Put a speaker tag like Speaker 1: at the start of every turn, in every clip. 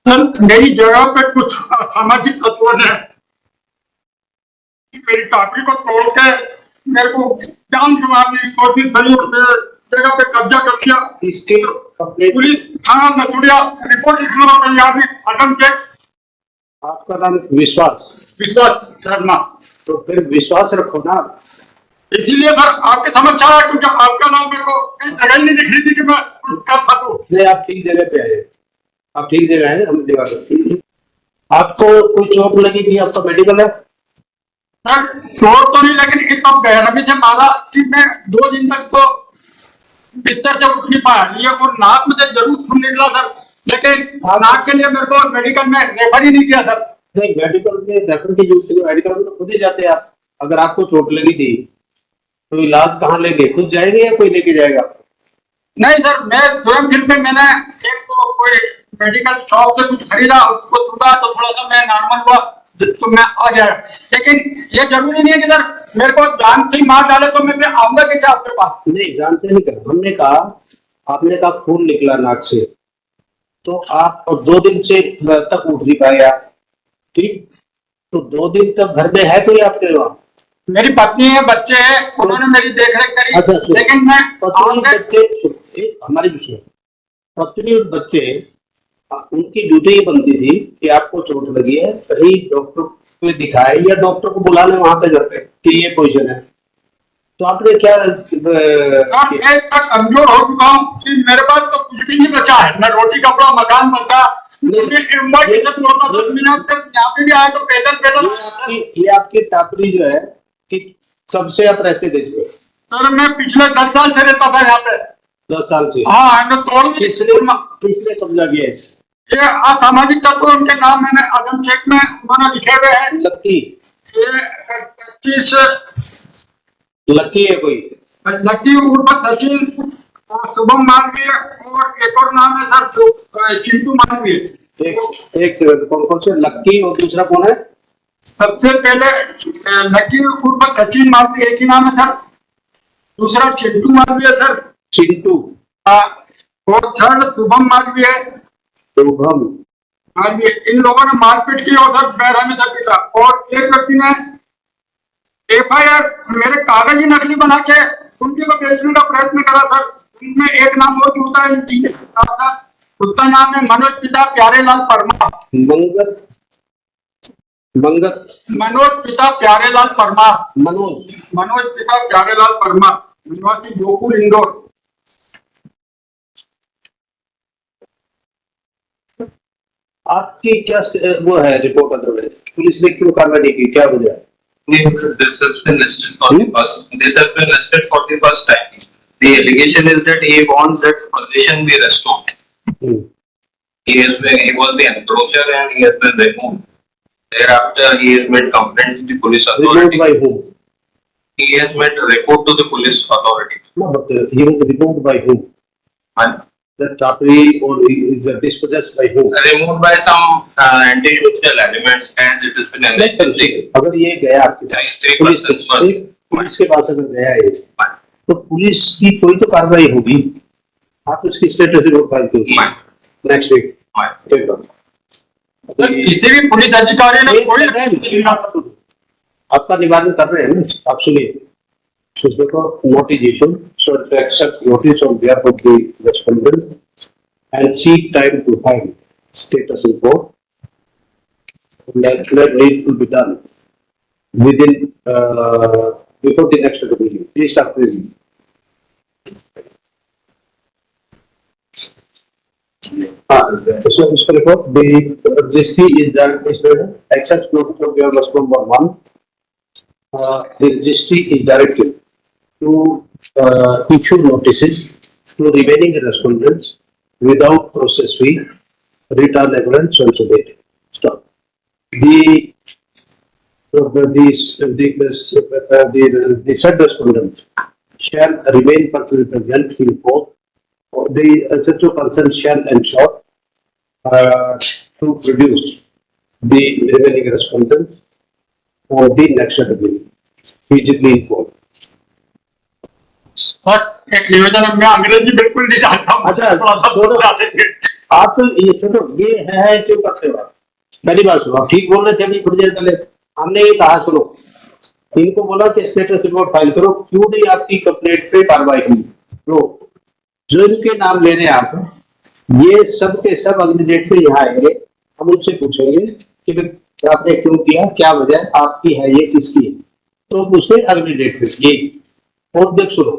Speaker 1: Sir मेरी जगह पे कुछ असामाजिक तत्वों ने मेरी टापरी को तोड़ के मेरे को जान छुड़ाने की कोशिश करी और मेरे जगह पे कब्जा कर लिया।
Speaker 2: इसके
Speaker 1: पुलिस थाना नसुड़िया रिपोर्ट लिखना तैयार थी। अदम चेक।
Speaker 2: आपका नाम विश्वास
Speaker 1: शर्मा।
Speaker 2: तो फिर विश्वास रखो ना।
Speaker 1: इसीलिए सर आपके समझ आया क्योंकि आपका नाम मेरे को कहीं जगह ही नहीं दिख रही थी कि मैं कर सकूं।
Speaker 2: नहीं, आप ठीक जगह पे आए, आप ठीक जगह आए। हम जगह आपको कोई चोट लगी थी? आपका मेडिकल है?
Speaker 1: सर चोट तो नहीं लगी, लेकिन सब बेरहमी से मारा कि मैं 2 दिन तक तो बिस्तर से उठ नहीं पाया। ये और नाक में से जरूर खून निकला सर, लेकिन नाक के लिए मेरे को मेडिकल में रेफर ही नहीं किया सर।
Speaker 2: नहीं, मेडिकल में रेफर की जरूरत नहीं, मेडिकल में तो खुद ही जाते हैं आप। अगर आपको चोट लगी थी तो इलाज कहाँ लेंगे? खुद जाएंगे या कोई लेके जाएगा?
Speaker 1: नहीं सर, मैं स्वयं फिर में मैंने एक तो कोई मेडिकल शॉप से कुछ खरीदा, उसको छूटा तो थोड़ा सा मैं नॉर्मल हुआ तो मैं आ गया। लेकिन ये जरूरी नहीं है कि सर मेरे को जान से ही मार डाले तो मैं फिर आऊंगा कैसे आपके पास?
Speaker 2: नहीं, जानते नहीं कर। हमने कहा, आपने कहा खून निकला नाक से, तो आप 2 दिन से तक उठ नहीं पाए आप, ठीक? तो 2 दिन तक घर में है कोई आपके वहाँ?
Speaker 1: मेरी पत्नी है, बच्चे हैं, उन्होंने मेरी देखरेख करी।
Speaker 2: अच्छा,
Speaker 1: लेकिन मैं
Speaker 2: पत्नी बच्चे हमारी विषय पत्नी और बच्चे, उनकी ड्यूटी ये बनती थी कि आपको चोट लगी है कहीं डॉक्टर को दिखाए या डॉक्टर को बुला ले वहां पे घर पे कि ये पोजीशन है। तो आपने क्या
Speaker 1: मैं इतना कमजोर हो चुका हूँ कि मेरे पास तो कुछ भी नहीं बचा है, न रोटी कपड़ा मकान बचा। यहाँ पे भी आए तो पैदल
Speaker 2: ये आपकी टापरी जो है कि कब से आप रहते थे?
Speaker 1: सर मैं पिछले 10 साल से रहता था यहाँ पे।
Speaker 2: 10 साल से?
Speaker 1: हाँ, तोड़
Speaker 2: किसने कब्जा किया इस?
Speaker 1: ये असामाजिक तत्व, उनके नाम मैंने आदम चेक में उन्होंने लिखे हुए हैं।
Speaker 2: लक्की?
Speaker 1: ये 25
Speaker 2: लक्की है कोई?
Speaker 1: लक्की उर्फ सचिन और शुभम मालवीय, और एक और नाम है सर चिंटू मालवीय।
Speaker 2: एक सेकंड, कौन से लक्की और दूसरा कौन है?
Speaker 1: सबसे पहले लक्की उर्फ सचिन मालवीय एक ही नाम है सर, दूसरा चिंटू मालवीय सर।
Speaker 2: चिंटू?
Speaker 1: और थर्ड शुभम मालवीय।
Speaker 2: शुभम
Speaker 1: मालवीय, इन लोगों ने मारपीट की और सर बेरहमी से पीटा। और एक व्यक्ति ने FIR मेरे कागज ही नकली बना के उनकी को बेचने का प्रयत्न करा सर। उनमें एक नाम और जुड़ता है, उसका नाम है मनोज पिता प्यारेलाल परमार। मनोज पिता प्यारेलाल परमार। मनोज पिता प्यारेलाल परमार, निवासी गोकुल इंदौर।
Speaker 2: आपकी क्या वो है रिपोर्ट? अदरवाइज पुलिस ने क्यों कार्रवाई नहीं की? क्या वजह?
Speaker 3: This has been listed for the first. This has been listed for the first time. The allegation is that he wants that possession be restored. He was the encroacher and he has been removed. Thereafter, he has made complaint to the police authority.
Speaker 2: Removed by whom?
Speaker 3: He has made a report to the police authority.
Speaker 2: No, but he was removed by whom?
Speaker 3: And
Speaker 2: the property or is dispossessed by whom?
Speaker 3: Removed by some anti-social elements as it has been allegedly.
Speaker 2: अगर ये गया आपके police के पास अगर गया है तो police की कोई तो कार्रवाई होगी। आप उसकी स्टेटस रिपोर्ट फाइल करेंगे नेक्स्ट वीक।
Speaker 1: किसी भी पुलिस अधिकारी ने कोई
Speaker 2: आपका निवारण कर रहे हैं ना, आप सुनिए। Notice issued, so to accept notice on behalf of the respondent and seek time to file status report. That need to be done within before the next meeting. Please start please. So this report, the registry is done. Accept notice of your response number 1. The registry is directed to issue notices to remaining respondents without process fee, return evidence also date. Stop. The said respondent shall remain personally present in court. The SHO concerned shall ensure to produce the remaining respondents for the next meeting. Immediately informed.
Speaker 1: Sir एक निवेदन है, मैं अंग्रेजी बिल्कुल नहीं जानता हूँ।
Speaker 2: अच्छा, आप तो ये सुनो, ये है जो करते हो आप। पहली बात सुनो, आप ठीक बोल रहे थे अभी थोड़ी देर पहले, हमने ये कहा सुनो, इनको बोला कि स्टेटस रिपोर्ट फाइल करो, क्यों नहीं आपकी कंप्लेंट पे कार्रवाई हुई? तो जो इनके नाम ले रहे हैं आप, ये सब के सब अगले डेट पे यहाँ आएंगे, हम उनसे पूछेंगे कि भाई आपने क्यों किया, क्या वजह आपकी है, ये किसकी है, तो पूछे अगली डेट पे ये। और देख सुनो,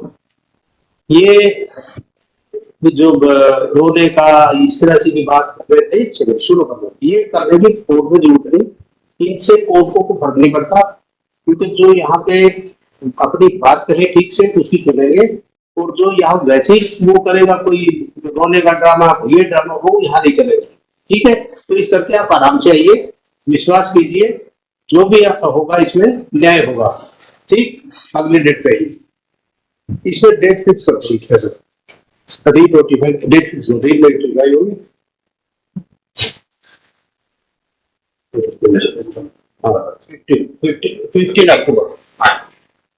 Speaker 2: ये जो रोने का इस तरह से भी बात कर रहे थे, चलो शुरू कर दो, ये करने की कोर्ट में जरूरत नहीं, इनसे कोर्ट को फर्क नहीं पड़ता, क्योंकि जो यहाँ पे अपनी बात कहे ठीक से उसकी सुनेंगे, और जो यहाँ वैसे ही वो करेगा कोई रोने का ड्रामा, ये ड्रामा, वो यहाँ नहीं चलेगा। ठीक है, तो इस करके आप आराम से आइए, विश्वास कीजिए, जो भी होगा इसमें न्याय होगा। ठीक, अगले डेट पे आइए, इसमें डेट फिक्स कर दो, सर री-नोटिफाई डेट फिक्स हो, री-नोटिफाई होगी 15 अक्टूबर,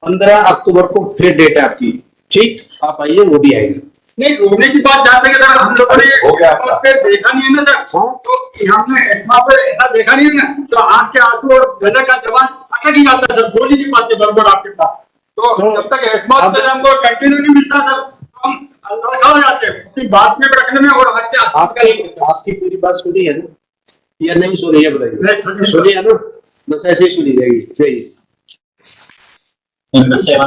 Speaker 2: 15 अक्टूबर को फिर डेट है आपकी। ठीक, आप आइए, वो भी आएंगे।
Speaker 1: नहीं, रोने की बात जाते हैं सर, हम लोगों ने
Speaker 2: हो गया
Speaker 1: और फिर देखा नहीं है ना सर,
Speaker 2: हाँ?
Speaker 1: तो हमने एटमा पर ऐसा देखा नहीं है ना, तो आंख के आंसू और गले का जवान अटक ही जाता है सर, बोल ही नहीं पाते बराबर आपके पास। तो जब तक एटमा पे हमको कंटिन्यू नहीं मिलता सर, हम लड़खड़ा हो जाते हैं अपनी बात में रखने में, और आंख से आंसू
Speaker 2: आपकी पूरी बात सुनी है ना, या नहीं सुनी है बताइए?
Speaker 1: नहीं,
Speaker 2: सुनी है ना, बस ऐसे ही सुनी जाएगी।
Speaker 4: In the 7